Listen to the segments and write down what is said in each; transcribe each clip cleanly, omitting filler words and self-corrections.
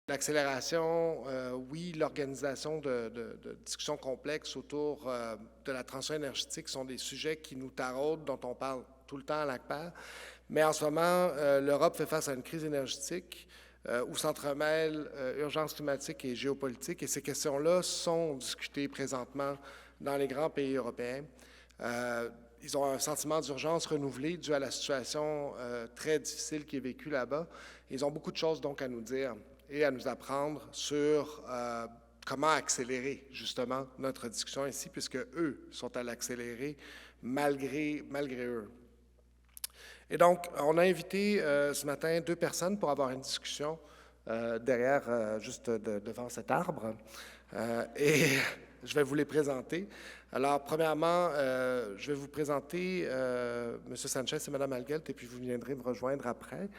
L'accélération, oui, l'organisation de discussions complexes autour de la transition énergétique sont des sujets qui nous taraudent, dont on parle tout le temps à l'ACPAR. Mais en ce moment, l'Europe fait face à une crise énergétique où s'entremêlent urgence climatique et géopolitique. Et ces questions-là sont discutées présentement dans les grands pays européens. Ils ont un sentiment d'urgence renouvelé dû à la situation très difficile qui est vécue là-bas. Ils ont beaucoup de choses donc à nous dire et à nous apprendre sur comment accélérer justement notre discussion ici, puisque eux sont à l'accélérer malgré eux. Et donc, on a invité ce matin 2 personnes pour avoir une discussion derrière, juste devant cet arbre. Et je vais vous les présenter. Alors, premièrement, je vais vous présenter M. Sanchez et Mme Algelt, et puis vous viendrez me rejoindre après.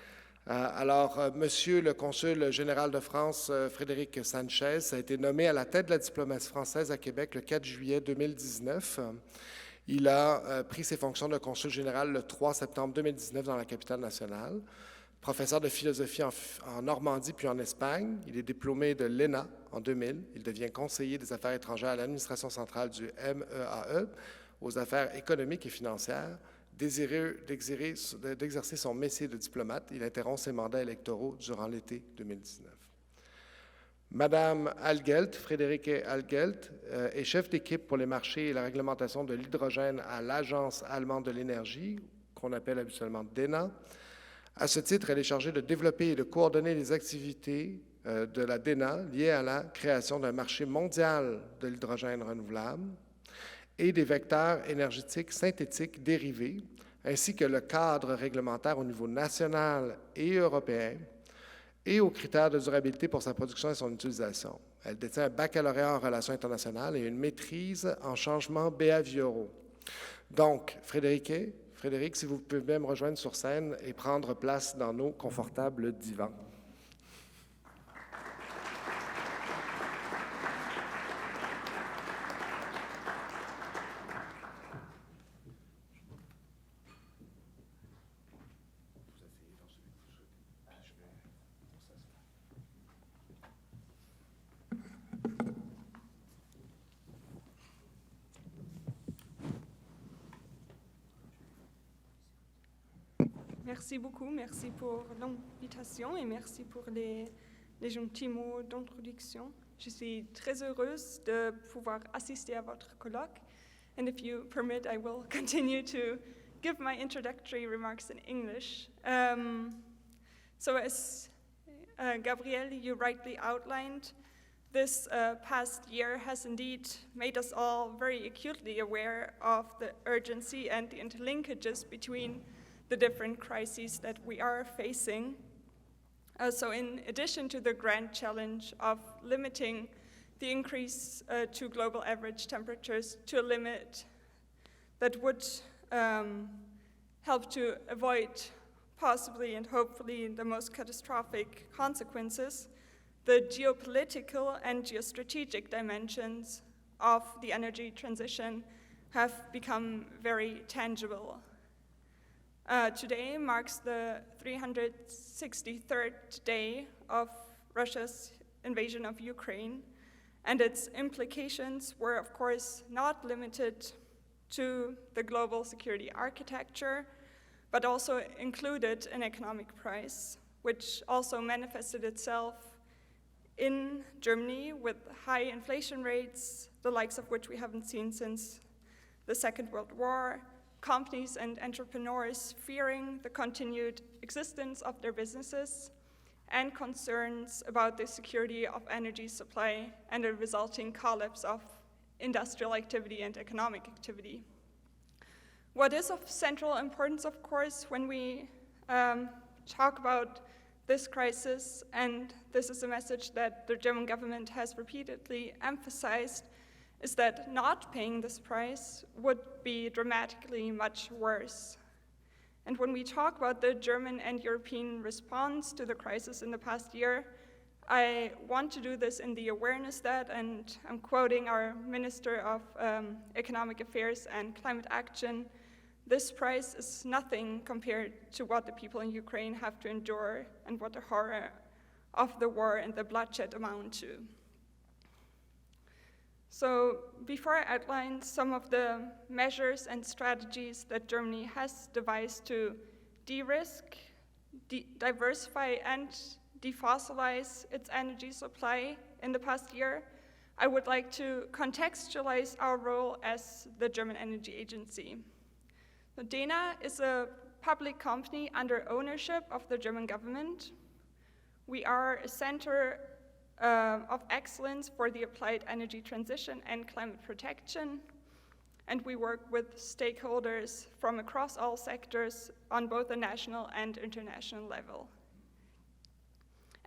Alors, Monsieur le consul général de France, Frédéric Sanchez, a été nommé à la tête de la diplomatie française à Québec le 4 juillet 2019. Il a pris ses fonctions de consul général le 3 septembre 2019 dans la capitale nationale. Professeur de philosophie en Normandie puis en Espagne, il est diplômé de l'ENA en 2000. Il devient conseiller des affaires étrangères à l'administration centrale du MEAE aux affaires économiques et financières. Désireux d'exercer son métier de diplomate, il interrompt ses mandats électoraux durant l'été 2019. Madame Algelt, Frédéric Algelt, est chef d'équipe pour les marchés et la réglementation de l'hydrogène à l'Agence allemande de l'énergie, qu'on appelle habituellement DENA. À ce titre, elle est chargée de développer et de coordonner les activités de la DENA liées à la création d'un marché mondial de l'hydrogène renouvelable et des vecteurs énergétiques synthétiques dérivés, ainsi que le cadre réglementaire au niveau national et européen, et aux critères de durabilité pour sa production et son utilisation. Elle détient un baccalauréat en relations internationales et une maîtrise en changements behavioraux. Donc, Frédéric, si vous pouvez bien me rejoindre sur scène et prendre place dans nos confortables divans. Merci beaucoup, merci pour l'invitation et merci pour les gentils mots d'introduction. Je suis très heureuse de pouvoir assister à votre colloque. And if you permit, I will continue to give my introductory remarks in English. So as Gabrielle, you rightly outlined, this past year has indeed made us all very acutely aware of the urgency and the interlinkages between the different crises that we are facing. So in addition to the grand challenge of limiting the increase to global average temperatures to a limit that would help to avoid possibly and hopefully the most catastrophic consequences, the geopolitical and geostrategic dimensions of the energy transition have become very tangible. Today marks the 363rd day of Russia's invasion of Ukraine, and its implications were, of course, not limited to the global security architecture, but also included an economic price, which also manifested itself in Germany with high inflation rates, the likes of which we haven't seen since the Second World War, companies and entrepreneurs fearing the continued existence of their businesses, and concerns about the security of energy supply and the resulting collapse of industrial activity and economic activity. What is of central importance, of course, when we talk about this crisis, and this is a message that the German government has repeatedly emphasized, is that not paying this price would be dramatically much worse. And when we talk about the German and European response to the crisis in the past year, I want to do this in the awareness that, and I'm quoting our Minister of Economic Affairs and Climate Action, this price is nothing compared to what the people in Ukraine have to endure and what the horror of the war and the bloodshed amount to. So before I outline some of the measures and strategies that Germany has devised to de-risk, diversify, and defossilize its energy supply in the past year, I would like to contextualize our role as the German Energy Agency. So DENA is a public company under ownership of the German government. We are a center of excellence for the applied energy transition and climate protection, and we work with stakeholders from across all sectors on both a national and international level.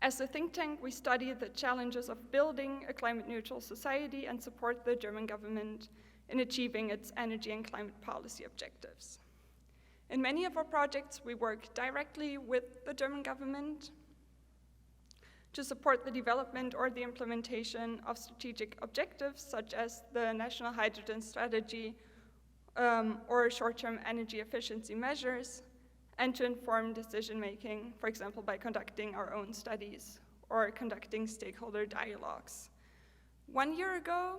As a think tank, we study the challenges of building a climate-neutral society and support the German government in achieving its energy and climate policy objectives. In many of our projects, we work directly with the German government to support the development or the implementation of strategic objectives such as the National Hydrogen Strategy or short-term energy efficiency measures, and to inform decision-making, for example, by conducting our own studies or conducting stakeholder dialogues. 1 year ago,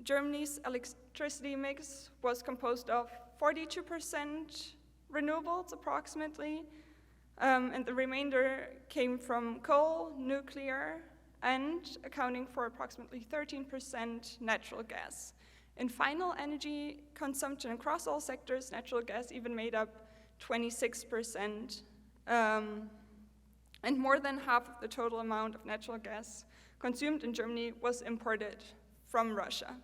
Germany's electricity mix was composed of 42% renewables approximately, and the remainder came from coal, nuclear, and accounting for approximately 13% natural gas. In final energy consumption across all sectors, natural gas even made up 26%, and more than half of the total amount of natural gas consumed in Germany was imported from Russia.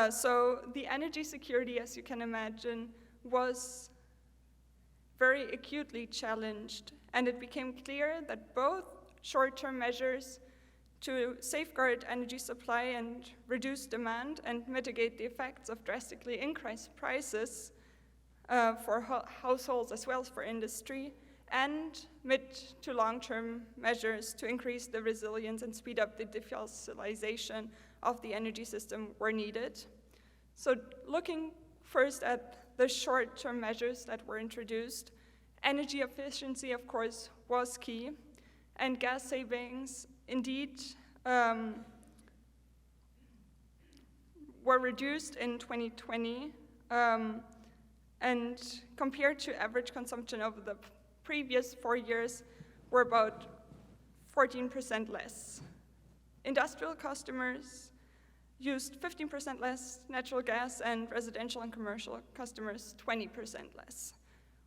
So the energy security, as you can imagine, was very acutely challenged, and it became clear that both short-term measures to safeguard energy supply and reduce demand and mitigate the effects of drastically increased prices for households as well as for industry, and mid to long-term measures to increase the resilience and speed up the defossilization of the energy system were needed. So looking first at the short-term measures that were introduced, energy efficiency, of course, was key, and gas savings indeed were reduced in 2020, and compared to average consumption over the previous 4 years were about 14% less. Industrial customers used 15% less natural gas, and residential and commercial customers 20% less.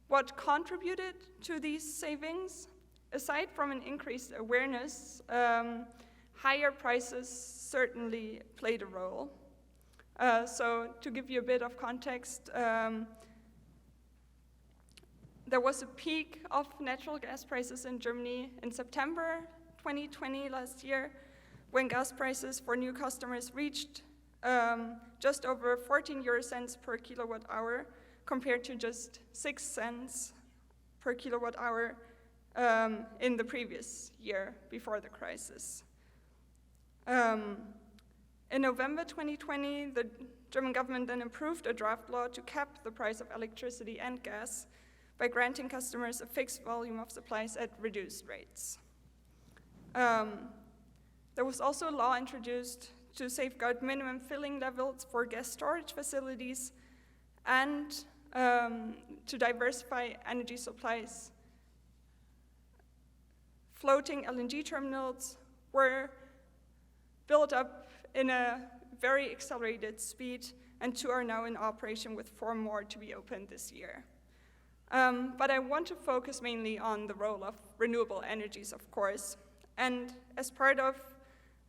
What contributed to these savings? Aside from an increased awareness, higher prices certainly played a role. So to give you a bit of context, there was a peak of natural gas prices in Germany in September 2020 last year, when gas prices for new customers reached just over 14 euro cents per kilowatt hour, compared to just 6 cents per kilowatt hour in the previous year before the crisis. In November 2020, the German government then approved a draft law to cap the price of electricity and gas by granting customers a fixed volume of supplies at reduced rates. There was also a law introduced to safeguard minimum filling levels for gas storage facilities and to diversify energy supplies. Floating LNG terminals were built up in a very accelerated speed, and 2 are now in operation, with 4 more to be opened this year. But I want to focus mainly on the role of renewable energies, of course. And as part of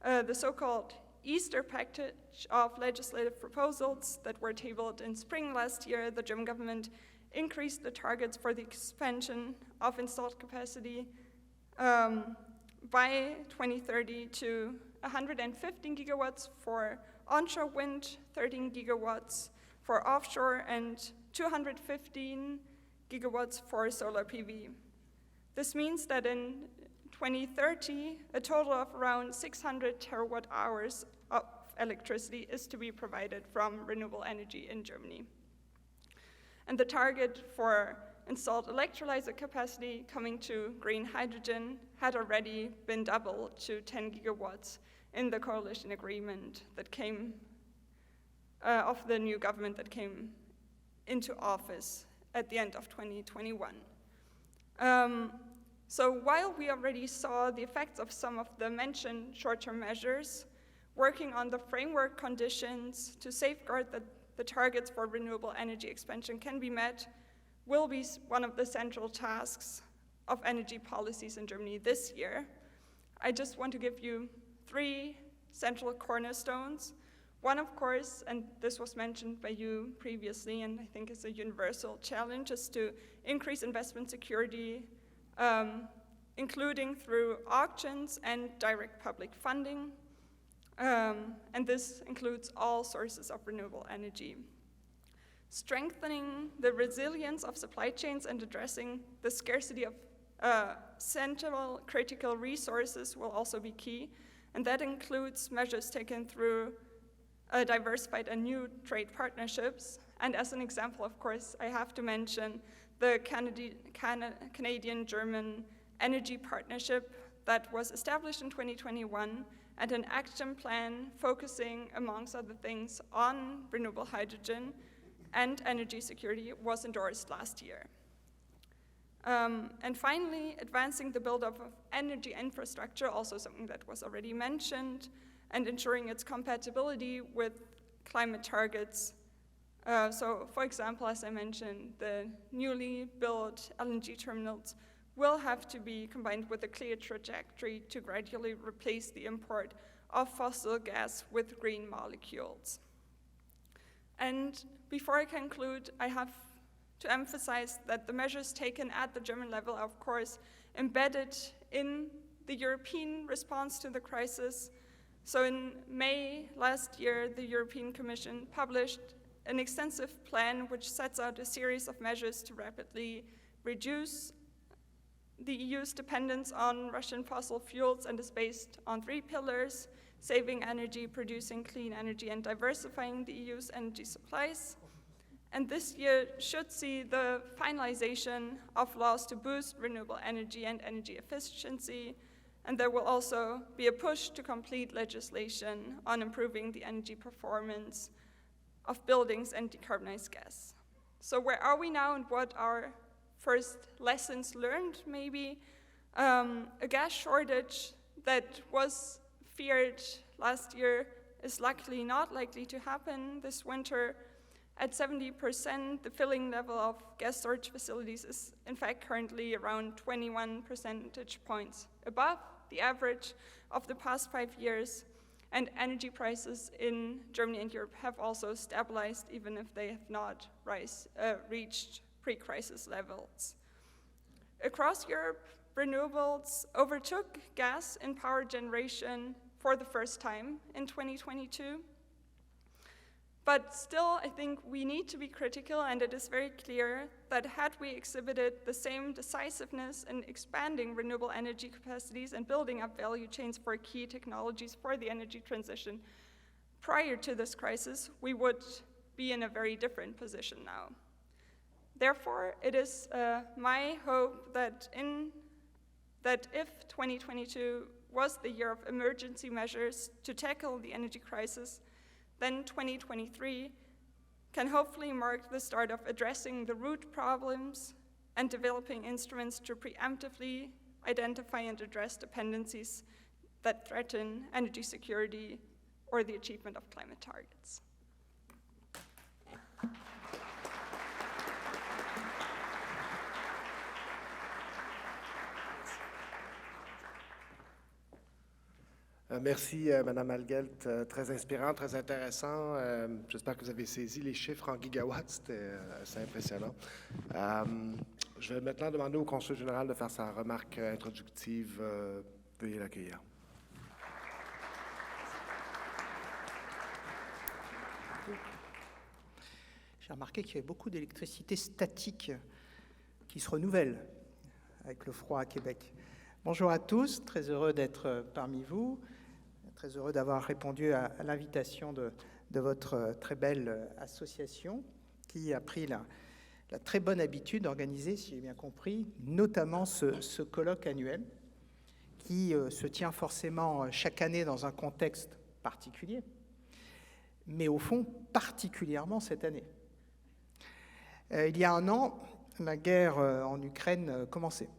the so-called Easter package of legislative proposals that were tabled in spring last year, the German government increased the targets for the expansion of installed capacity by 2030 to 115 gigawatts for onshore wind, 13 gigawatts for offshore, and 215 gigawatts for solar PV. This means that in 2030, a total of around 600 terawatt hours of electricity is to be provided from renewable energy in Germany. And the target for installed electrolyzer capacity coming to green hydrogen had already been doubled to 10 gigawatts in the coalition agreement that came of the new government that came into office at the end of 2021. So while we already saw the effects of some of the mentioned short-term measures, working on the framework conditions to safeguard that the targets for renewable energy expansion can be met will be one of the central tasks of energy policies in Germany this year. I just want to give you 3 central cornerstones. One, of course, and this was mentioned by you previously, and I think is a universal challenge, is to increase investment security, including through auctions and direct public funding. And this includes all sources of renewable energy. Strengthening the resilience of supply chains and addressing the scarcity of central critical resources will also be key, and that includes measures taken through diversified and new trade partnerships. And as an example, of course, I have to mention the Canadian-German Energy Partnership that was established in 2021, and an action plan focusing, amongst other things, on renewable hydrogen and energy security was endorsed last year. And finally, advancing the build-up of energy infrastructure, also something that was already mentioned, and ensuring its compatibility with climate targets. So, for example, as I mentioned, the newly built LNG terminals will have to be combined with a clear trajectory to gradually replace the import of fossil gas with green molecules. And before I conclude, I have to emphasize that the measures taken at the German level are, of course, embedded in the European response to the crisis. So in May last year, the European Commission published an extensive plan which sets out a series of measures to rapidly reduce the EU's dependence on Russian fossil fuels, and is based on 3 pillars: saving energy, producing clean energy, and diversifying the EU's energy supplies. And this year should see the finalization of laws to boost renewable energy and energy efficiency, and there will also be a push to complete legislation on improving the energy performance of buildings and decarbonize gas. So where are we now, and what are first lessons learned, maybe? A gas shortage that was feared last year is luckily not likely to happen this winter. At 70%, the filling level of gas storage facilities is in fact currently around 21 percentage points above the average of the past 5 years. And energy prices in Germany and Europe have also stabilized, even if they have not reached pre-crisis levels. Across Europe, renewables overtook gas in power generation for the first time in 2022. But still, I think we need to be critical, and it is very clear that had we exhibited the same decisiveness in expanding renewable energy capacities and building up value chains for key technologies for the energy transition prior to this crisis, we would be in a very different position now. Therefore, it is my hope that if 2022 was the year of emergency measures to tackle the energy crisis, then 2023 can hopefully mark the start of addressing the root problems and developing instruments to preemptively identify and address dependencies that threaten energy security or the achievement of climate targets. Merci, Madame Algelt. Très inspirant, très intéressant. J'espère que vous avez saisi les chiffres en gigawatts. C'était assez impressionnant. Je vais maintenant demander au Consul général de faire sa remarque introductive. Veuillez l'accueillir. J'ai remarqué qu'il y avait beaucoup d'électricité statique qui se renouvelle avec le froid à Québec. Bonjour à tous, très heureux d'être parmi vous, très heureux d'avoir répondu à l'invitation de votre très belle association qui a pris la très bonne habitude d'organiser, si j'ai bien compris, notamment ce colloque annuel qui se tient forcément chaque année dans un contexte particulier, mais au fond particulièrement cette année. Il y a un an, la guerre en Ukraine commençait.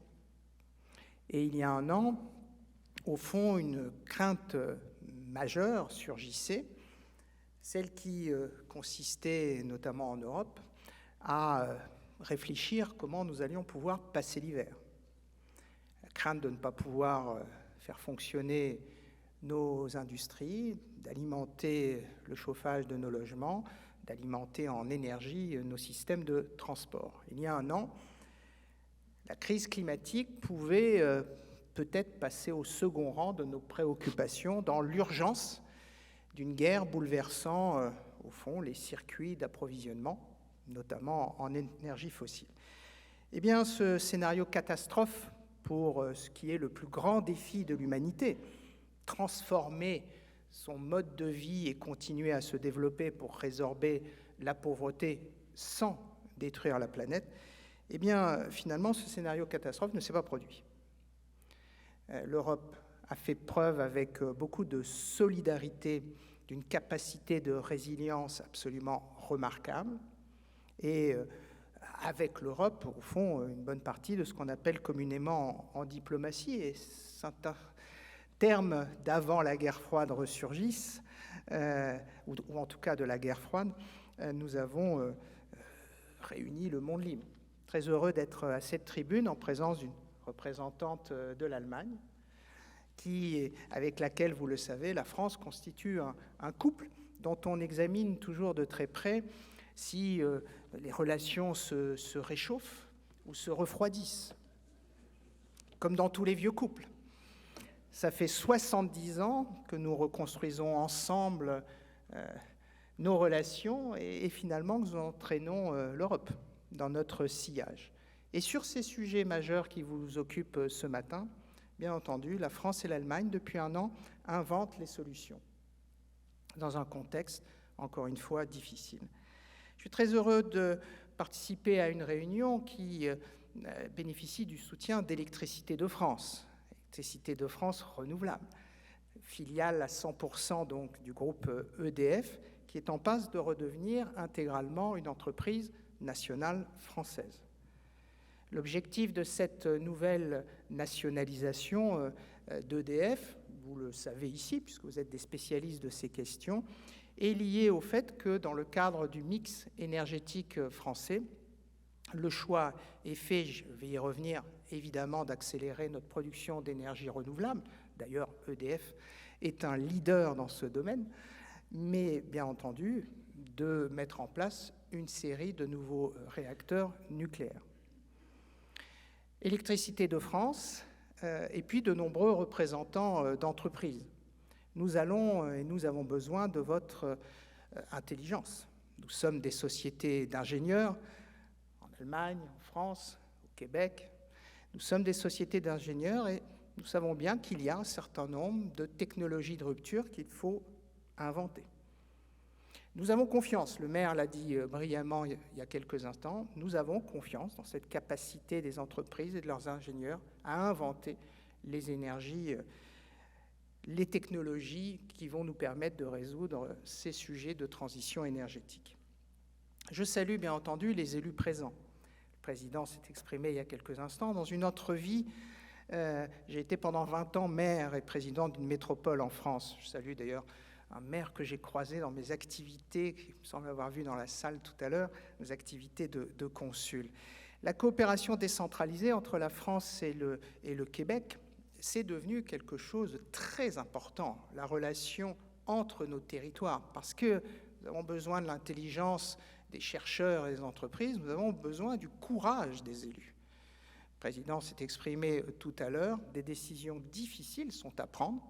Et il y a un an, au fond, une crainte majeure surgissait, celle qui consistait, notamment en Europe, à réfléchir comment nous allions pouvoir passer l'hiver. La crainte de ne pas pouvoir faire fonctionner nos industries, d'alimenter le chauffage de nos logements, d'alimenter en énergie nos systèmes de transport. Il y a un an, la crise climatique pouvait peut-être passer au second rang de nos préoccupations dans l'urgence d'une guerre bouleversant, au fond, les circuits d'approvisionnement, notamment en énergie fossile. Eh bien, ce scénario catastrophe pour ce qui est le plus grand défi de l'humanité, transformer son mode de vie et continuer à se développer pour résorber la pauvreté sans détruire la planète, eh bien, finalement, ce scénario catastrophe ne s'est pas produit. L'Europe a fait preuve avec beaucoup de solidarité, d'une capacité de résilience absolument remarquable, et avec l'Europe, au fond, une bonne partie de ce qu'on appelle communément en diplomatie, et certains termes d'avant la guerre froide ressurgissent, ou en tout cas de la guerre froide, nous avons réuni le monde libre. Très heureux d'être à cette tribune en présence d'une représentante de l'Allemagne, avec laquelle, vous le savez, la France constitue un couple dont on examine toujours de très près si les relations se réchauffent ou se refroidissent, comme dans tous les vieux couples. Ça fait 70 ans que nous reconstruisons ensemble nos relations et finalement que nous entraînons l'Europe dans notre sillage. Et sur ces sujets majeurs qui vous occupent ce matin, bien entendu, la France et l'Allemagne, depuis un an, inventent les solutions dans un contexte, encore une fois, difficile. Je suis très heureux de participer à une réunion qui bénéficie du soutien d'Électricité de France, Électricité de France renouvelable, filiale à 100% donc du groupe EDF, qui est en passe de redevenir intégralement une entreprise nationale française. L'objectif de cette nouvelle nationalisation d'EDF, vous le savez ici, puisque vous êtes des spécialistes de ces questions, est lié au fait que dans le cadre du mix énergétique français, le choix est fait, je vais y revenir, évidemment, d'accélérer notre production d'énergie renouvelable. D'ailleurs, EDF est un leader dans ce domaine, mais bien entendu, de mettre en place une série de nouveaux réacteurs nucléaires. Électricité de France, et puis de nombreux représentants d'entreprises. Nous allons et nous avons besoin de votre intelligence. Nous sommes des sociétés d'ingénieurs, en Allemagne, en France, au Québec. Nous sommes des sociétés d'ingénieurs et nous savons bien qu'il y a un certain nombre de technologies de rupture qu'il faut inventer. Nous avons confiance, le maire l'a dit brillamment il y a quelques instants, nous avons confiance dans cette capacité des entreprises et de leurs ingénieurs à inventer les énergies, les technologies qui vont nous permettre de résoudre ces sujets de transition énergétique. Je salue bien entendu les élus présents. Le président s'est exprimé il y a quelques instants. Dans une autre vie, j'ai été pendant 20 ans maire et président d'une métropole en France. Je salue d'ailleurs un maire que j'ai croisé dans mes activités, qui me semble avoir vu dans la salle tout à l'heure, mes activités de consul. La coopération décentralisée entre la France et le Québec, c'est devenu quelque chose de très important, la relation entre nos territoires, parce que nous avons besoin de l'intelligence des chercheurs et des entreprises, nous avons besoin du courage des élus. Le président s'est exprimé tout à l'heure, des décisions difficiles sont à prendre.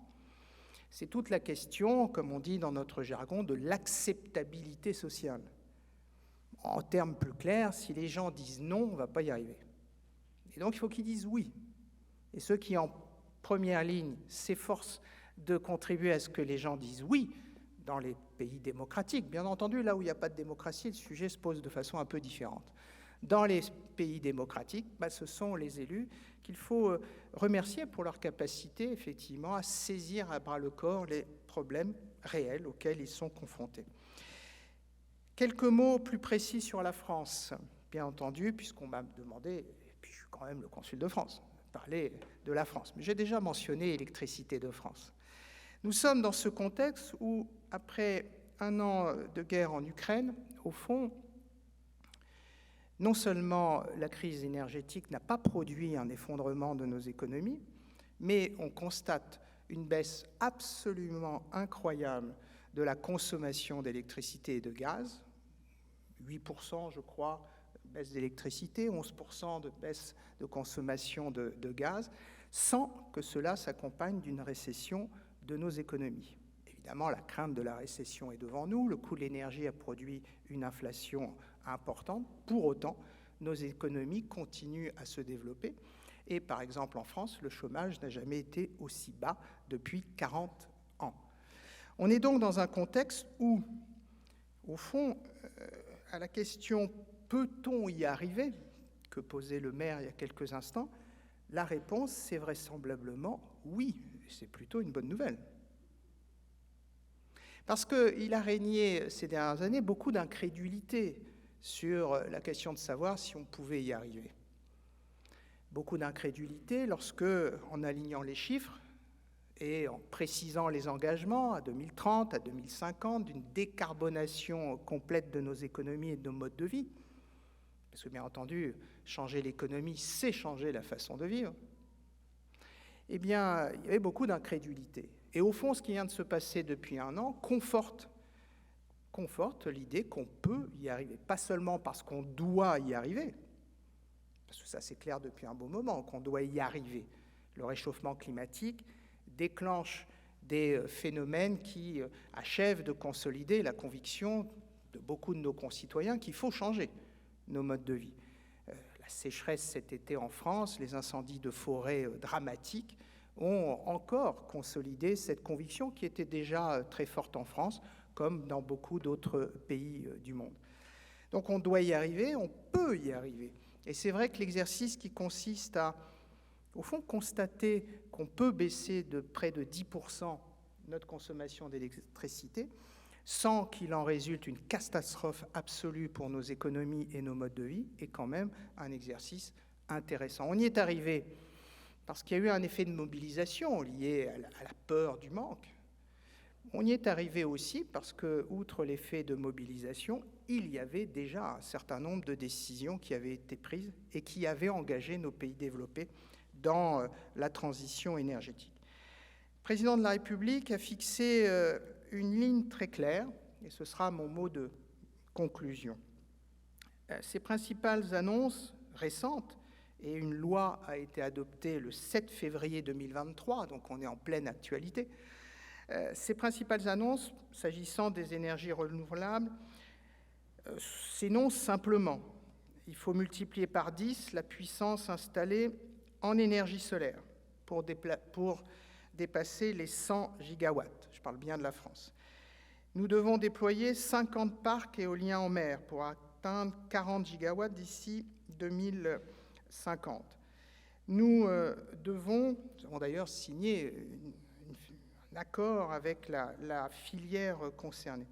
C'est toute la question, comme on dit dans notre jargon, de l'acceptabilité sociale. En termes plus clairs, si les gens disent non, on ne va pas y arriver. Et donc il faut qu'ils disent oui. Et ceux qui, en première ligne, s'efforcent de contribuer à ce que les gens disent oui, dans les pays démocratiques, bien entendu, là où il n'y a pas de démocratie, le sujet se pose de façon un peu différente. Dans les pays démocratiques, ce sont les élus qu'il faut remercier pour leur capacité, effectivement, à saisir à bras-le-corps les problèmes réels auxquels ils sont confrontés. Quelques mots plus précis sur la France, bien entendu, puisqu'on m'a demandé, et puis je suis quand même le consul de France, de parler de la France. Mais j'ai déjà mentionné Électricité de France. Nous sommes dans ce contexte où, après un an de guerre en Ukraine, au fond, non seulement la crise énergétique n'a pas produit un effondrement de nos économies, mais on constate une baisse absolument incroyable de la consommation d'électricité et de gaz, 8% je crois, baisse d'électricité, 11% de baisse de consommation de gaz, sans que cela s'accompagne d'une récession de nos économies. Évidemment, la crainte de la récession est devant nous, le coût de l'énergie a produit une inflation importante. Pour autant, nos économies continuent à se développer. Et par exemple, en France, le chômage n'a jamais été aussi bas depuis 40 ans. On est donc dans un contexte où, au fond, à la question « peut-on y arriver ?» que posait le maire il y a quelques instants, la réponse, c'est vraisemblablement oui. C'est plutôt une bonne nouvelle. Parce qu'il a régné ces dernières années beaucoup d'incrédulité sur la question de savoir si on pouvait y arriver. Beaucoup d'incrédulité lorsque, en alignant les chiffres et en précisant les engagements à 2030, à 2050, d'une décarbonation complète de nos économies et de nos modes de vie, parce que bien entendu, changer l'économie, c'est changer la façon de vivre, eh bien, il y avait beaucoup d'incrédulité. Et au fond, ce qui vient de se passer depuis un an conforte l'idée qu'on peut y arriver. Pas seulement parce qu'on doit y arriver, parce que ça c'est clair depuis un bon moment, qu'on doit y arriver. Le réchauffement climatique déclenche des phénomènes qui achèvent de consolider la conviction de beaucoup de nos concitoyens qu'il faut changer nos modes de vie. La sécheresse cet été en France, les incendies de forêt dramatiques ont encore consolidé cette conviction qui était déjà très forte en France, comme dans beaucoup d'autres pays du monde. Donc on doit y arriver, on peut y arriver. Et c'est vrai que l'exercice qui consiste à, au fond, constater qu'on peut baisser de près de 10% notre consommation d'électricité, sans qu'il en résulte une catastrophe absolue pour nos économies et nos modes de vie, est quand même un exercice intéressant. On y est arrivé parce qu'il y a eu un effet de mobilisation lié à la peur du manque. On y est arrivé aussi parce que, outre l'effet de mobilisation, il y avait déjà un certain nombre de décisions qui avaient été prises et qui avaient engagé nos pays développés dans la transition énergétique. Le président de la République a fixé une ligne très claire, et ce sera mon mot de conclusion. Ses principales annonces récentes, et une loi a été adoptée le 7 février 2023, donc on est en pleine actualité. Ses principales annonces, s'agissant des énergies renouvelables, s'énoncent simplement. Il faut multiplier par 10 la puissance installée en énergie solaire pour dépasser les 100 gigawatts. Je parle bien de la France. Nous devons déployer 50 parcs éoliens en mer pour atteindre 40 gigawatts d'ici 2050. Nous avons d'ailleurs signé un accord avec la filière concernée.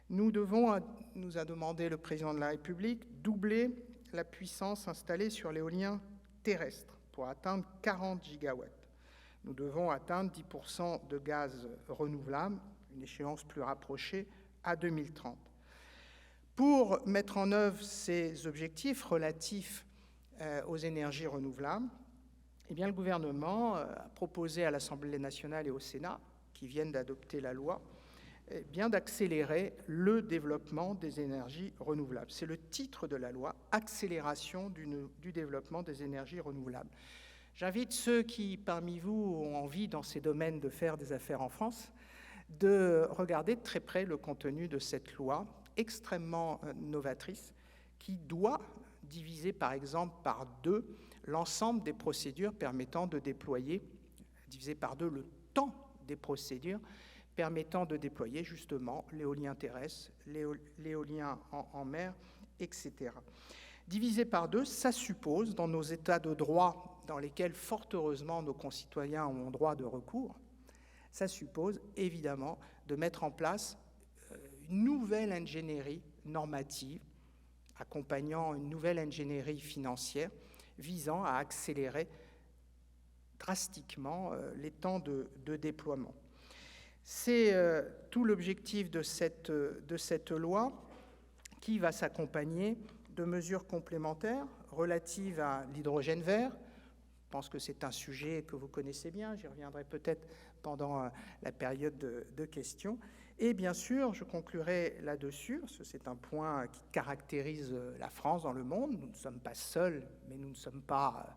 Nous a demandé le président de la République, doubler la puissance installée sur l'éolien terrestre pour atteindre 40 gigawatts. Nous devons atteindre 10% de gaz renouvelable, une échéance plus rapprochée, à 2030. Pour mettre en œuvre ces objectifs relatifs aux énergies renouvelables, eh bien, le gouvernement a proposé à l'Assemblée nationale et au Sénat, qui viennent d'adopter la loi, eh bien, d'accélérer le développement des énergies renouvelables. C'est le titre de la loi, accélération du développement des énergies renouvelables. J'invite ceux qui, parmi vous, ont envie dans ces domaines de faire des affaires en France, de regarder de très près le contenu de cette loi extrêmement novatrice qui doit diviser par exemple par 2 l'ensemble des procédures permettant de déployer, diviser par 2 le temps des procédures permettant de déployer justement l'éolien terrestre, l'éolien en mer, etc. Diviser par deux, ça suppose, dans nos états de droit, dans lesquels, fort heureusement, nos concitoyens ont droit de recours, ça suppose, évidemment, de mettre en place une nouvelle ingénierie normative, accompagnant une nouvelle ingénierie financière, visant à accélérer drastiquement les temps de déploiement. C'est tout l'objectif de cette loi qui va s'accompagner de mesures complémentaires relatives à l'hydrogène vert. Je pense que c'est un sujet que vous connaissez bien, j'y reviendrai peut-être pendant la période de questions. Et bien sûr, je conclurai là-dessus, parce que c'est un point qui caractérise la France dans le monde. Nous ne sommes pas seuls, mais nous ne sommes pas,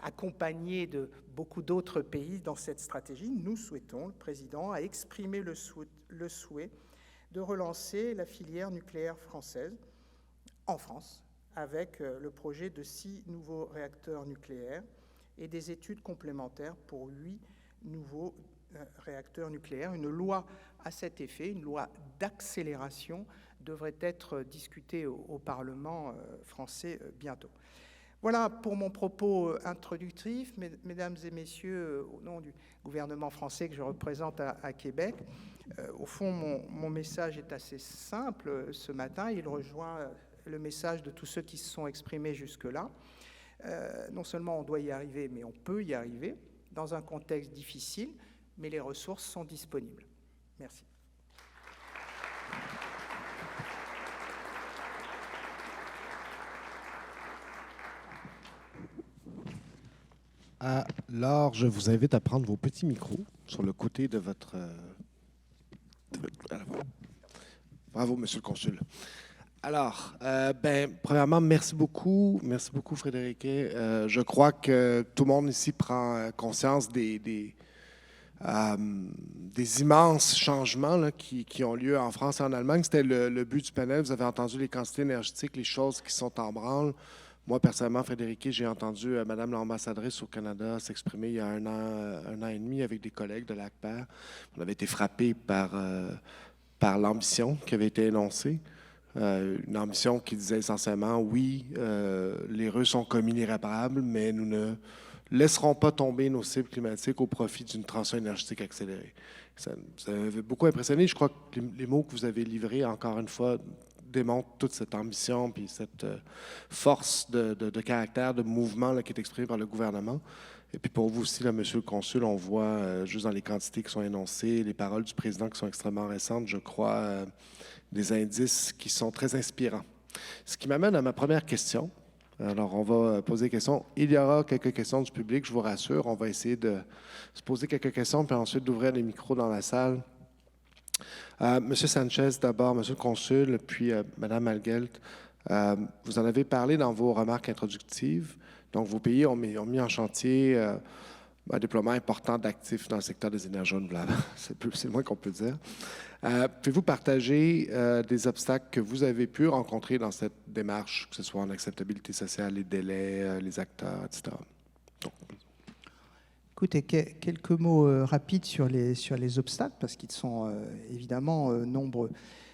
accompagnés de beaucoup d'autres pays dans cette stratégie. Nous souhaitons, le président a exprimé le souhait de relancer la filière nucléaire française en France, avec le projet de 6 nouveaux réacteurs nucléaires et des études complémentaires pour 8 nouveaux réacteurs nucléaires. Une loi à cet effet, une loi d'accélération, devrait être discutée au Parlement français bientôt. Voilà pour mon propos introductif. Mesdames et messieurs, au nom du gouvernement français que je représente à Québec, au fond, mon message est assez simple ce matin. Il rejoint le message de tous ceux qui se sont exprimés jusque-là. Non seulement on doit y arriver, mais on peut y arriver dans un contexte difficile, mais les ressources sont disponibles. Merci. Alors, je vous invite à prendre vos petits micros sur le côté de votre... Bravo, Monsieur le Consul. Alors, premièrement, merci beaucoup Frédéric. Je crois que tout le monde ici prend conscience des immenses changements là, qui ont lieu en France et en Allemagne. C'était le but du panel. Vous avez entendu les quantités énergétiques, les choses qui sont en branle. Moi, personnellement, Frédéric, j'ai entendu Madame l'ambassadrice au Canada s'exprimer il y a un an et demi avec des collègues de l'ACPER. On avait été frappés par l'ambition qui avait été énoncée. Une ambition qui disait essentiellement, oui, les Russes ont commis l'irréparable, mais nous ne laisserons pas tomber nos cibles climatiques au profit d'une transition énergétique accélérée. Ça avait beaucoup impressionné. Je crois que les mots que vous avez livrés, encore une fois, démontrent toute cette ambition puis cette force de caractère, de mouvement là, qui est exprimée par le gouvernement. Et puis pour vous aussi, là, Monsieur le Consul, on voit juste dans les quantités qui sont énoncées, les paroles du président qui sont extrêmement récentes, je crois, des indices qui sont très inspirants. Ce qui m'amène à ma première question. Alors, on va poser des questions. Il y aura quelques questions du public, je vous rassure. On va essayer de se poser quelques questions, puis ensuite d'ouvrir les micros dans la salle. Monsieur Sanchez, d'abord, Monsieur le Consul, puis Madame Malgelt. Vous en avez parlé dans vos remarques introductives. Donc, vos pays ont mis en chantier un déploiement important d'actifs dans le secteur des énergies renouvelables. C'est le moins qu'on peut dire. Pouvez-vous partager des obstacles que vous avez pu rencontrer dans cette démarche, que ce soit en acceptabilité sociale, les délais, les acteurs, etc.? Donc. Écoutez, quelques mots rapides sur les obstacles, parce qu'ils sont évidemment nombreux.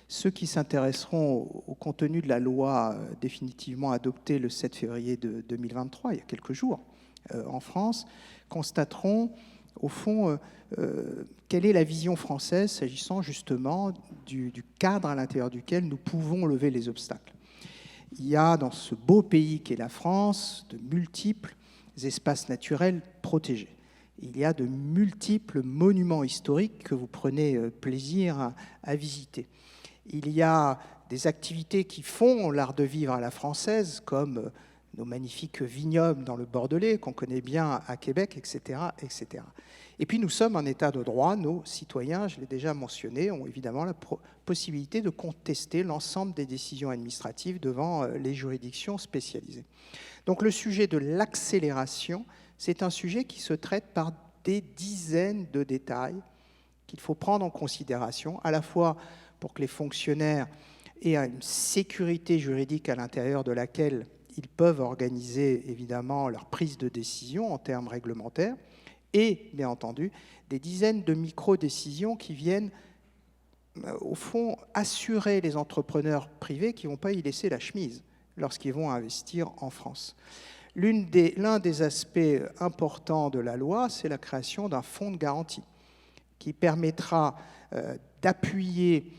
Ceux qui s'intéresseront au contenu de la loi définitivement adoptée le 7 février 2023, il y a quelques jours, en France, constateront au fond quelle est la vision française s'agissant justement du cadre à l'intérieur duquel nous pouvons lever les obstacles. Il y a dans ce beau pays qu'est la France de multiples espaces naturels protégés. Il y a de multiples monuments historiques que vous prenez plaisir à visiter. Il y a des activités qui font l'art de vivre à la française, comme nos magnifiques vignobles dans le Bordelais, qu'on connaît bien à Québec, etc., etc. Et puis nous sommes en état de droit. Nos citoyens, je l'ai déjà mentionné, ont évidemment la possibilité de contester l'ensemble des décisions administratives devant les juridictions spécialisées. Donc le sujet de l'accélération, c'est un sujet qui se traite par des dizaines de détails qu'il faut prendre en considération, à la fois pour que les fonctionnaires aient une sécurité juridique à l'intérieur de laquelle ils peuvent organiser évidemment leur prise de décision en termes réglementaires, et bien entendu des dizaines de micro-décisions qui viennent au fond, assurer les entrepreneurs privés qui ne vont pas y laisser la chemise lorsqu'ils vont investir en France. L'un des aspects importants de la loi, c'est la création d'un fonds de garantie qui permettra d'appuyer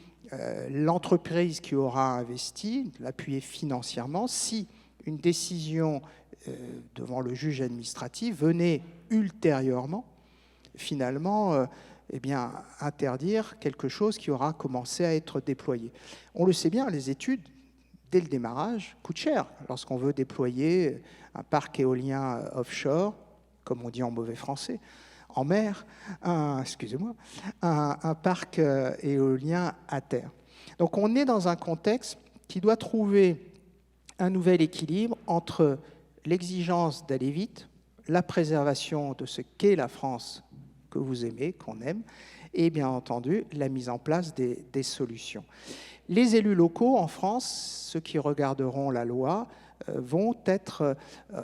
l'entreprise qui aura investi, de l'appuyer financièrement, si une décision devant le juge administratif venait ultérieurement, finalement, interdire quelque chose qui aura commencé à être déployé. On le sait bien, les études, dès le démarrage, coûtent cher. Lorsqu'on veut déployer un parc éolien offshore, comme on dit en mauvais français, en mer, un parc éolien à terre. Donc on est dans un contexte qui doit trouver un nouvel équilibre entre l'exigence d'aller vite, la préservation de ce qu'est la France que vous aimez, qu'on aime, et bien entendu la mise en place des solutions. Les élus locaux en France, ceux qui regarderont la loi, vont être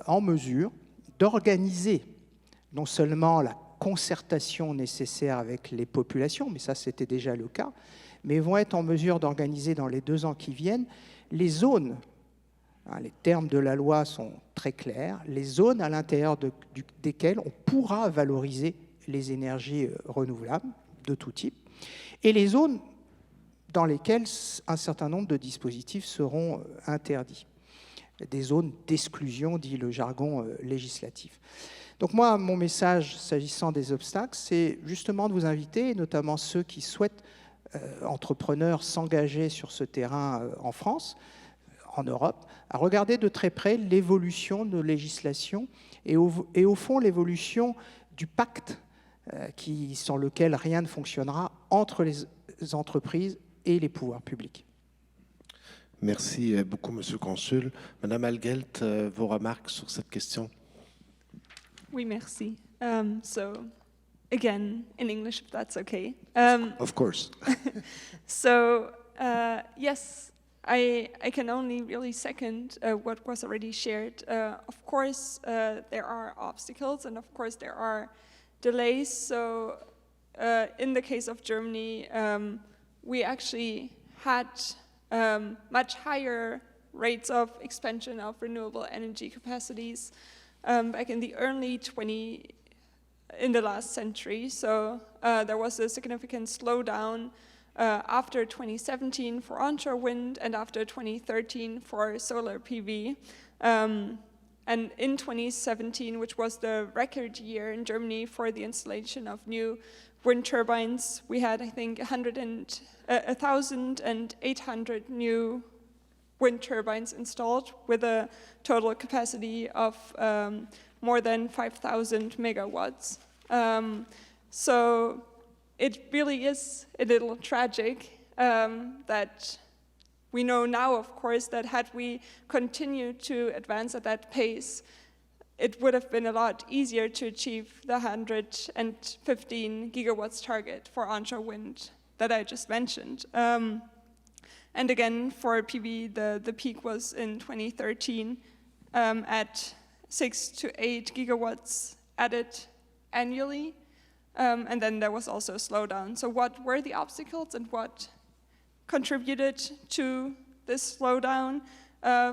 en mesure d'organiser non seulement la concertation nécessaire avec les populations, mais ça c'était déjà le cas, mais vont être en mesure d'organiser dans les 2 ans qui viennent les zones, les termes de la loi sont très clairs, les zones à l'intérieur desquelles on pourra valoriser les énergies renouvelables de tout type, et les zones dans lesquelles un certain nombre de dispositifs seront interdits. Des zones d'exclusion, dit le jargon législatif. Donc moi, mon message, s'agissant des obstacles, c'est justement de vous inviter, notamment ceux qui souhaitent, entrepreneurs, s'engager sur ce terrain en France, en Europe, à regarder de très près l'évolution de nos législations et au fond l'évolution du pacte sur lequel rien ne fonctionnera entre les entreprises et les pouvoirs publics. Merci beaucoup, Monsieur le Consul. Madame Algelt, vos remarques sur cette question? Oui, merci. So, again, in English, if that's okay. Of course. So, yes, I can only really second what was already shared. Of course, there are obstacles, and of course, there are delays. So, in the case of Germany, we actually had much higher rates of expansion of renewable energy capacities back in the in the last century. So there was a significant slowdown after 2017 for onshore wind and after 2013 for solar PV. And in 2017, which was the record year in Germany for the installation of new wind turbines, we had, I think, 1,800 new wind turbines installed with a total capacity of more than 5,000 megawatts. So it really is a little tragic that we know now, of course, that had we continued to advance at that pace, it would have been a lot easier to achieve the 115 gigawatts target for onshore wind that I just mentioned. And again, for PV, the peak was in 2013 at 6 to 8 gigawatts added annually. And then there was also a slowdown. So what were the obstacles and what contributed to this slowdown?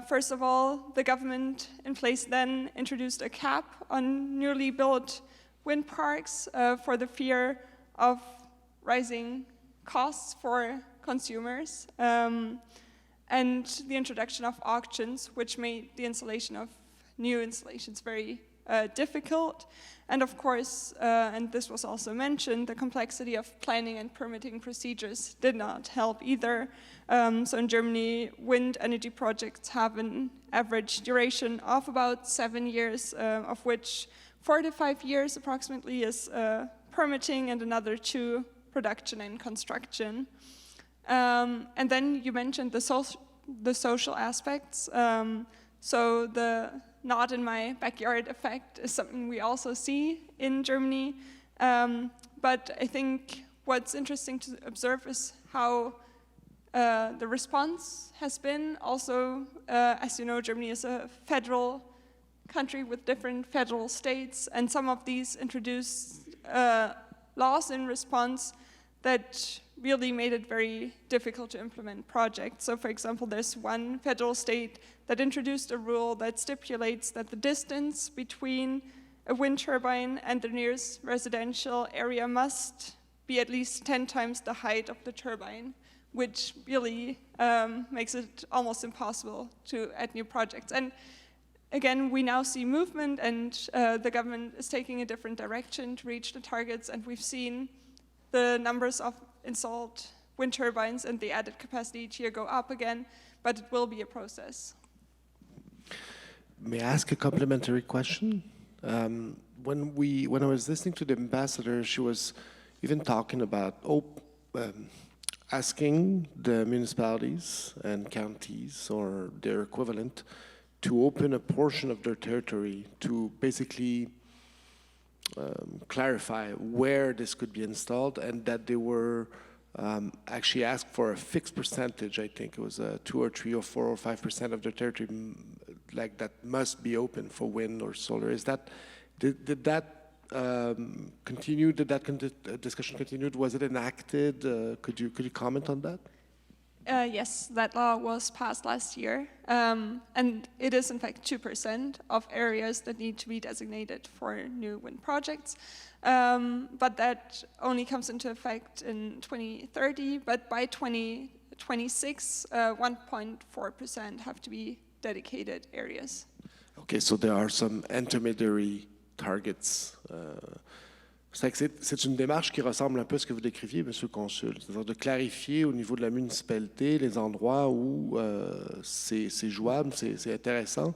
First of all, the government in place then introduced a cap on newly built wind parks for the fear of rising costs for consumers, and the introduction of auctions, which made the installation of new installations very difficult. And of course, and this was also mentioned, the complexity of planning and permitting procedures did not help either. So in Germany, wind energy projects have an average duration of about 7 years, of which 4 to 5 years approximately is permitting and another 2 production and construction. And then you mentioned the social aspects. So the not in my backyard effect is something we also see in Germany. But I think what's interesting to observe is how the response has been. Also, as you know, Germany is a federal country with different federal states, and some of these introduce laws in response that really made it very difficult to implement projects. So for example, there's one federal state that introduced a rule that stipulates that the distance between a wind turbine and the nearest residential area must be at least 10 times the height of the turbine, which really makes it almost impossible to add new projects. And again, we now see movement, and the government is taking a different direction to reach the targets, and we've seen the numbers of installed wind turbines and the added capacity each year go up again, but it will be a process. May I ask a complementary question? When I was listening to the ambassador, she was even talking about asking the municipalities and counties or their equivalent to open a portion of their territory to basically clarify where this could be installed, and that they were actually asked for a fixed percentage. I think it was 2 or 3 or 4 or 5% of their territory, like that must be open for wind or solar. Is that did that continue? Did that discussion continue? Was it enacted? Could you comment on that? Yes, that law was passed last year, and it is in fact 2% of areas that need to be designated for new wind projects, but that only comes into effect in 2030, but by 2026, 1.4% have to be dedicated areas. Okay, so there are some intermediary targets. C'est une démarche qui ressemble un peu à ce que vous décriviez, M. le Consul, c'est-à-dire de clarifier au niveau de la municipalité les endroits où c'est jouable, c'est intéressant.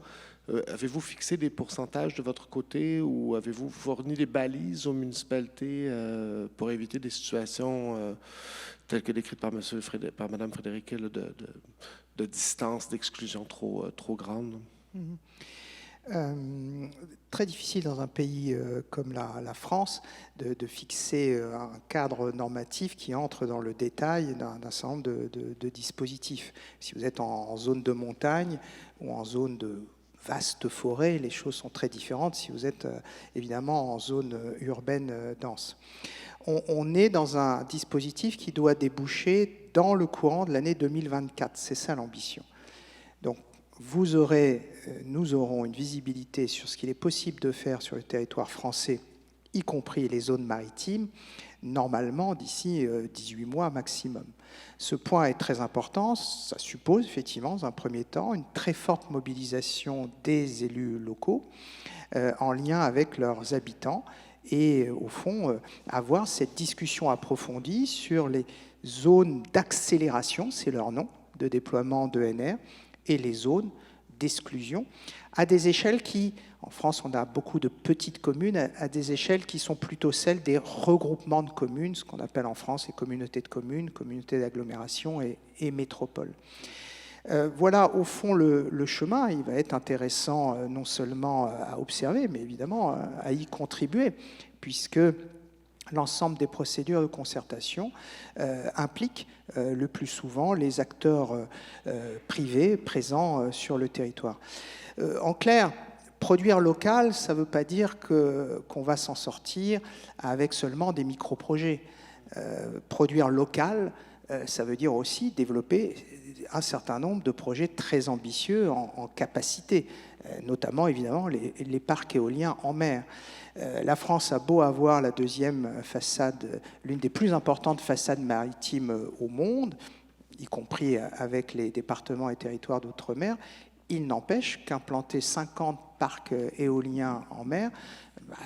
Avez-vous fixé des pourcentages de votre côté ou avez-vous fourni des balises aux municipalités pour éviter des situations telles que décrites par Mme Frédérique de distance, d'exclusion trop grande? Très difficile dans un pays comme la France de fixer un cadre normatif qui entre dans le détail d'un certain nombre de dispositifs. Si vous êtes en zone de montagne ou en zone de vaste forêt, les choses sont très différentes si vous êtes évidemment en zone urbaine dense. On est dans un dispositif qui doit déboucher dans le courant de l'année 2024, c'est ça l'ambition. Donc nous aurons une visibilité sur ce qu'il est possible de faire sur le territoire français, y compris les zones maritimes, normalement d'ici 18 mois maximum. Ce point est très important, ça suppose effectivement dans un premier temps une très forte mobilisation des élus locaux en lien avec leurs habitants et au fond avoir cette discussion approfondie sur les zones d'accélération, c'est leur nom, de déploiement d'ENR, et les zones d'exclusion, à des échelles qui, en France on a beaucoup de petites communes, à des échelles qui sont plutôt celles des regroupements de communes, ce qu'on appelle en France les communautés de communes, communautés d'agglomération et métropoles. Voilà au fond le chemin. Il va être intéressant non seulement à observer, mais évidemment à y contribuer, puisque l'ensemble des procédures de concertation impliquent le plus souvent les acteurs privés présents sur le territoire. En clair, produire local, ça ne veut pas dire qu'on va s'en sortir avec seulement des micro-projets. Produire local, ça veut dire aussi développer un certain nombre de projets très ambitieux en capacité, notamment évidemment les parcs éoliens en mer. La France a beau avoir la deuxième façade, l'une des plus importantes façades maritimes au monde, y compris avec les départements et territoires d'outre-mer, il n'empêche qu'implanter 50 parcs éoliens en mer,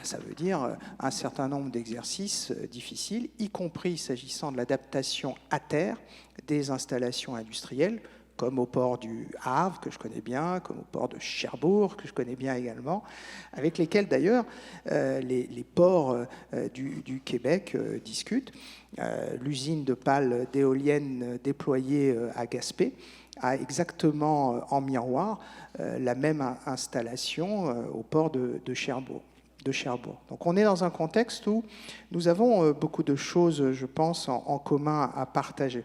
ça veut dire un certain nombre d'exercices difficiles, y compris s'agissant de l'adaptation à terre des installations industrielles, comme au port du Havre, que je connais bien, comme au port de Cherbourg, que je connais bien également, avec lesquels d'ailleurs les ports du Québec discutent. L'usine de pales d'éoliennes déployée à Gaspé a exactement en miroir la même installation au port de Cherbourg. Donc on est dans un contexte où nous avons beaucoup de choses, je pense, en commun à partager.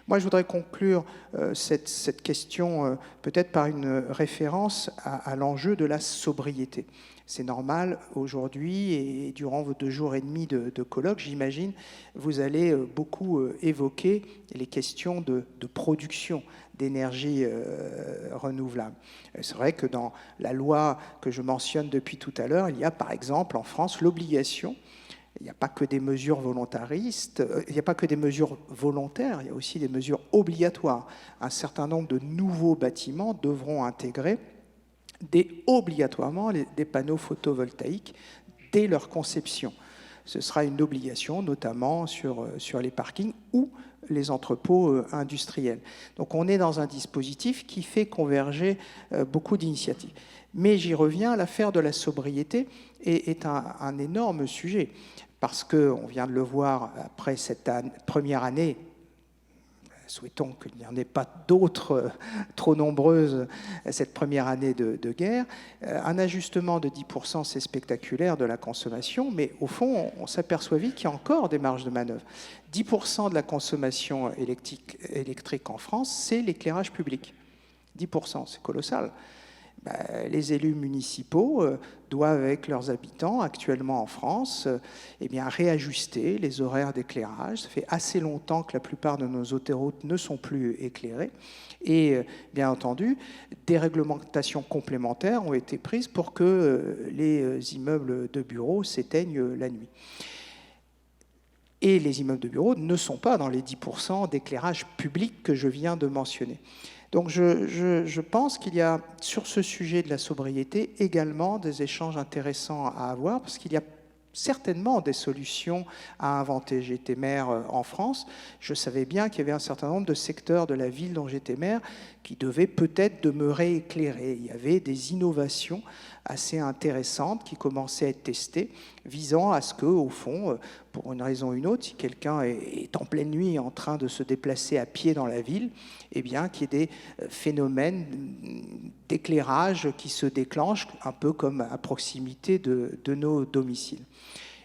Moi, je voudrais conclure cette question peut-être par une référence à l'enjeu de la sobriété. C'est normal, aujourd'hui, et durant vos 2 jours et demi de colloque, j'imagine, vous allez beaucoup évoquer les questions de production d'énergie renouvelable. C'est vrai que dans la loi que je mentionne depuis tout à l'heure, il y a par exemple en France l'obligation, il n'y a pas que des mesures volontaristes, il n'y a pas que des mesures volontaires, il y a aussi des mesures obligatoires. Un certain nombre de nouveaux bâtiments devront intégrer obligatoirement des panneaux photovoltaïques dès leur conception. Ce sera une obligation, notamment sur les parkings ou les entrepôts industriels. Donc on est dans un dispositif qui fait converger beaucoup d'initiatives. Mais j'y reviens, l'affaire de la sobriété est un énorme sujet, parce qu'on vient de le voir après cette première année. Souhaitons qu'il n'y en ait pas d'autres trop nombreuses cette première année de guerre. Un ajustement de 10%, c'est spectaculaire de la consommation, mais au fond, on s'aperçoit vite qu'il y a encore des marges de manœuvre. 10% de la consommation électrique en France, c'est l'éclairage public. 10%, c'est colossal. Les élus municipaux doivent, avec leurs habitants, actuellement en France, réajuster les horaires d'éclairage. Ça fait assez longtemps que la plupart de nos autoroutes ne sont plus éclairées. Et bien entendu, des réglementations complémentaires ont été prises pour que les immeubles de bureaux s'éteignent la nuit. Et les immeubles de bureaux ne sont pas dans les 10% d'éclairage public que je viens de mentionner. Donc je pense qu'il y a sur ce sujet de la sobriété également des échanges intéressants à avoir, parce qu'il y a certainement des solutions à inventer. J'ai été maire en France, je savais bien qu'il y avait un certain nombre de secteurs de la ville dont j'étais maire qui devaient peut-être demeurer éclairés. Il y avait des innovations assez intéressantes qui commençaient à être testées, visant à ce que, au fond, pour une raison ou une autre, si quelqu'un est en pleine nuit en train de se déplacer à pied dans la ville, eh bien, qu'il y ait des phénomènes d'éclairage qui se déclenchent, un peu comme à proximité de nos domiciles.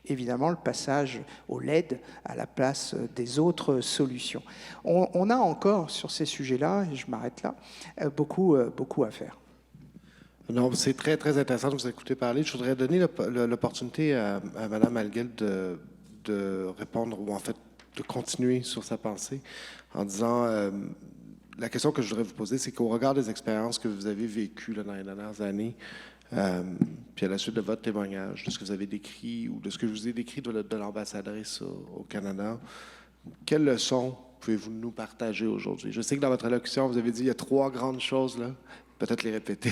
Évidemment, le passage au LED à la place des autres solutions. On a encore, sur ces sujets-là, et je m'arrête là, beaucoup à faire. Non, c'est très, très intéressant de vous écouter parler. Je voudrais donner l'opportunité à Mme Alguel de répondre, ou en fait de continuer sur sa pensée, en disant, la question que je voudrais vous poser, c'est qu'au regard des expériences que vous avez vécues là, dans les dernières années, puis à la suite de votre témoignage, de ce que vous avez décrit, ou de ce que je vous ai décrit de l'ambassadrice au Canada, quelles leçons pouvez-vous nous partager aujourd'hui? Je sais que dans votre allocution, vous avez dit qu'il y a 3 grandes choses, là, peut-être les répéter,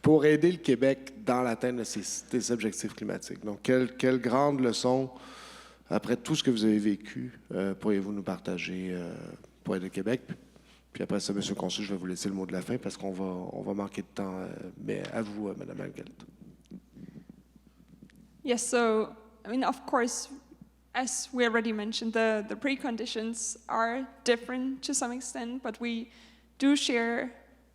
pour aider le Québec dans l'atteinte de ses objectifs climatiques. Donc, quelles grandes leçons, après tout ce que vous avez vécu, pourriez-vous nous partager pour aider le Québec? Puis après ça, M. le Consul, je vais vous laisser le mot de la fin parce qu'on va manquer de temps. Mais à vous, Mme Alguel. Yes, so, I mean, of course, as we already mentioned, the preconditions are different to some extent, but we do share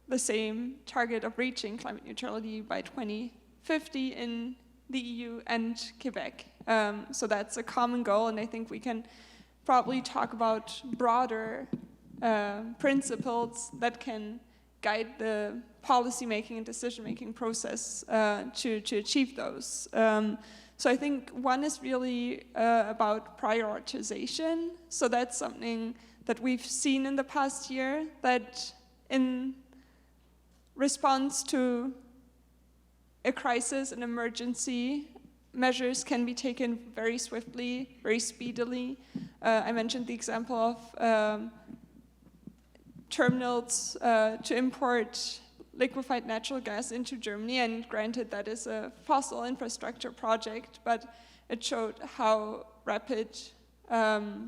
the same target of reaching climate neutrality by 2050 in the EU and Quebec. So that's a common goal, and I think we can probably talk about broader principles that can guide the policy-making and decision-making process to achieve those. So I think one is really about prioritization. So that's something that we've seen in the past year, that in response to a crisis, an emergency, measures can be taken very swiftly, very speedily. I mentioned the example of terminals to import liquefied natural gas into Germany, and granted that is a fossil infrastructure project, but it showed how rapid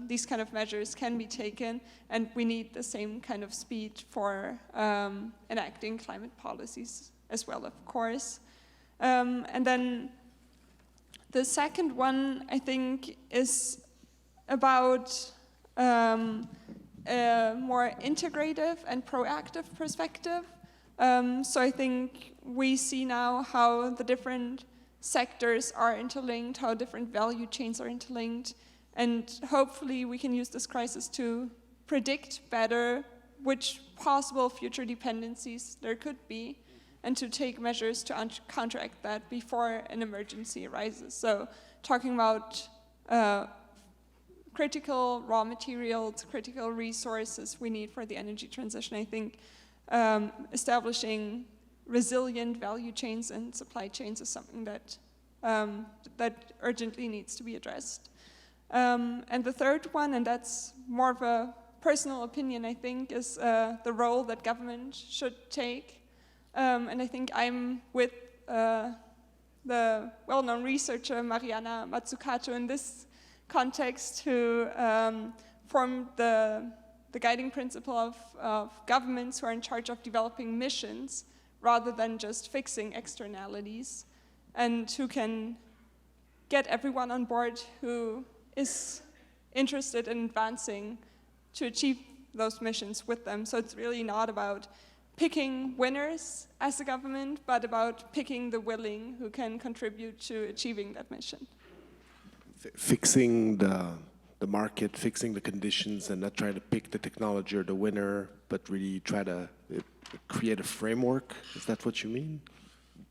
these kind of measures can be taken, and we need the same kind of speed for enacting climate policies as well, of course. And then the second one, I think, is about a more integrative and proactive perspective. So I think we see now how the different sectors are interlinked, how different value chains are interlinked, and hopefully we can use this crisis to predict better which possible future dependencies there could be, and to take measures to counteract that before an emergency arises. So talking about critical raw materials, critical resources we need for the energy transition, I think establishing resilient value chains and supply chains is something that that urgently needs to be addressed. And the third one, and that's more of a personal opinion, I think, is the role that government should take. And I think I'm with the well-known researcher Mariana Mazzucato in this context, who formed the guiding principle of governments who are in charge of developing missions rather than just fixing externalities, and who can get everyone on board who is interested in advancing to achieve those missions with them. So it's really not about picking winners as a government, but about picking the willing who can contribute to achieving that mission. Fixing the market, fixing the conditions, and not trying to pick the technology or the winner, but really try to create a framework. Is that what you mean?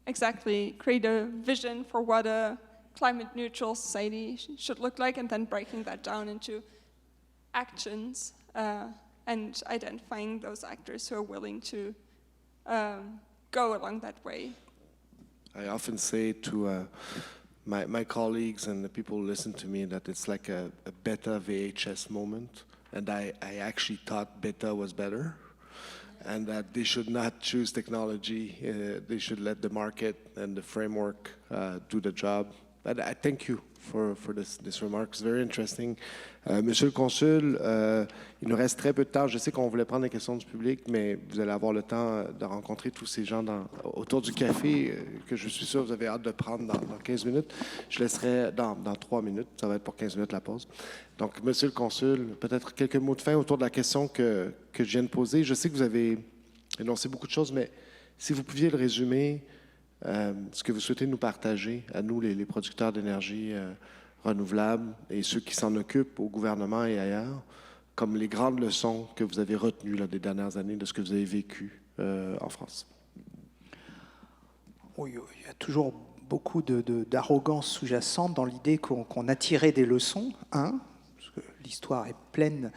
Exactly. Create a vision for what a climate-neutral society should look like, and then breaking that down into actions and identifying those actors who are willing to go along that way. I often say to my colleagues and the people who listen to me that it's like a beta VHS moment, and I actually thought beta was better, and that they should not choose technology. They should let the market and the framework do the job. But I thank you for this remark. It's very interesting. Monsieur le Consul, il nous reste très peu de temps. Je sais qu'on voulait prendre les questions du public, mais vous allez avoir le temps de rencontrer tous ces gens autour du café que je suis sûr que vous avez hâte de prendre dans 15 minutes. Je laisserai dans 3 minutes. Ça va être pour 15 minutes la pause. Donc, Monsieur le Consul, peut-être quelques mots de fin autour de la question que je viens de poser. Je sais que vous avez énoncé beaucoup de choses, mais si vous pouviez le résumer, ce que vous souhaitez nous partager, à nous, les producteurs d'énergie renouvelable et ceux qui s'en occupent au gouvernement et ailleurs, comme les grandes leçons que vous avez retenues là, des dernières années de ce que vous avez vécu en France. Oui, il y a toujours beaucoup d'arrogance sous-jacente dans l'idée qu'on a tiré des leçons, parce que l'histoire est pleine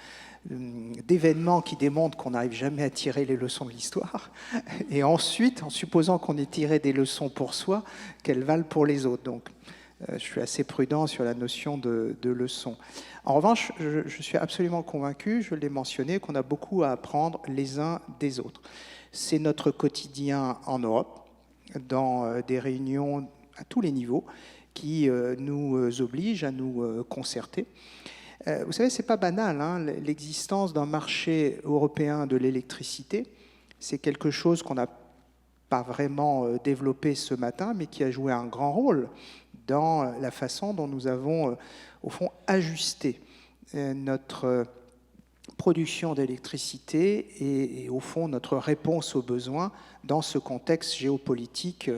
d'événements qui démontrent qu'on n'arrive jamais à tirer les leçons de l'histoire, et ensuite, en supposant qu'on ait tiré des leçons pour soi, qu'elles valent pour les autres. Donc, je suis assez prudent sur la notion de leçons. En revanche, je suis absolument convaincu, je l'ai mentionné, qu'on a beaucoup à apprendre les uns des autres. C'est notre quotidien en Europe, dans des réunions à tous les niveaux, qui nous obligent à nous concerter. Vous savez, ce n'est pas banal, hein, l'existence d'un marché européen de l'électricité, c'est quelque chose qu'on n'a pas vraiment développé ce matin, mais qui a joué un grand rôle dans la façon dont nous avons, au fond, ajusté notre production d'électricité et, au fond, notre réponse aux besoins dans ce contexte géopolitique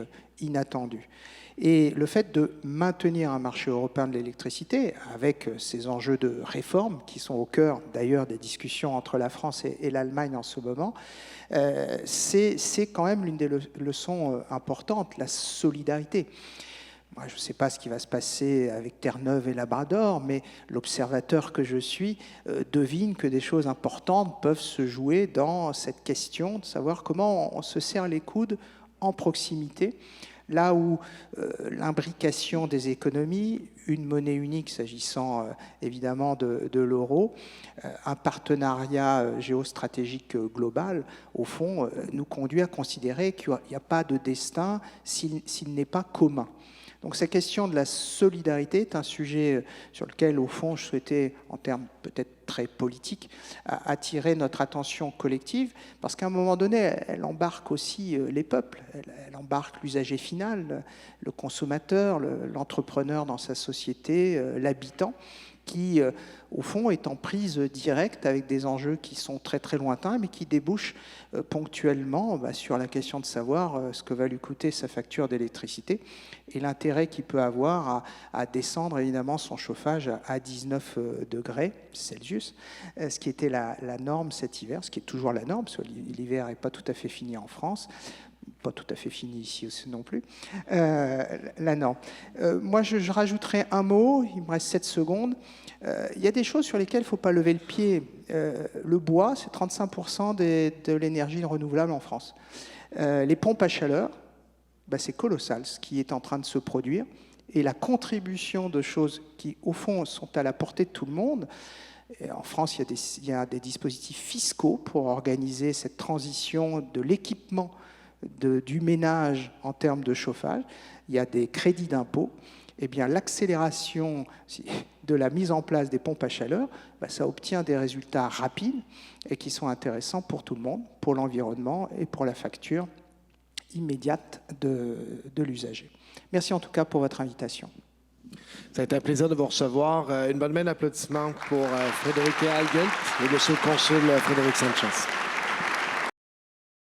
inattendu. Et le fait de maintenir un marché européen de l'électricité, avec ces enjeux de réforme qui sont au cœur d'ailleurs des discussions entre la France et l'Allemagne en ce moment, c'est quand même l'une des leçons importantes, la solidarité. Moi, je ne sais pas ce qui va se passer avec Terre-Neuve et Labrador, mais l'observateur que je suis devine que des choses importantes peuvent se jouer dans cette question de savoir comment on se serre les coudes en proximité, là où l'imbrication des économies, une monnaie unique s'agissant évidemment de l'euro, un partenariat géostratégique global, au fond, nous conduit à considérer qu'il n'y a pas de destin s'il n'est pas commun. Donc cette question de la solidarité est un sujet sur lequel, au fond, je souhaitais, en termes peut-être très politiques, attirer notre attention collective, parce qu'à un moment donné, elle embarque aussi les peuples, elle embarque l'usager final, le consommateur, l'entrepreneur dans sa société, l'habitant, qui, au fond, est en prise directe avec des enjeux qui sont très très lointains, mais qui débouchent ponctuellement sur la question de savoir ce que va lui coûter sa facture d'électricité et l'intérêt qu'il peut avoir à descendre évidemment son chauffage à 19 degrés Celsius, ce qui était la norme cet hiver, ce qui est toujours la norme, parce que l'hiver n'est pas tout à fait fini en France. pas tout à fait fini ici aussi non plus. Là, non. Moi, je rajouterais un mot, il me reste 7 secondes. Il y a des choses sur lesquelles il ne faut pas lever le pied. Le bois, c'est 35% de l'énergie renouvelable en France. Les pompes à chaleur, c'est colossal ce qui est en train de se produire. Et la contribution de choses qui, au fond, sont à la portée de tout le monde. Et en France, il y a des dispositifs fiscaux pour organiser cette transition de l'équipement du ménage en termes de chauffage. Il y a des crédits d'impôt. Eh bien, l'accélération de la mise en place des pompes à chaleur, ça obtient des résultats rapides et qui sont intéressants pour tout le monde, pour l'environnement et pour la facture immédiate de l'usager. Merci en tout cas pour votre invitation. Ça a été un plaisir de vous recevoir. Une bonne main d'applaudissements pour Frédéric Algelt et M. le consul Frédéric Sanchez.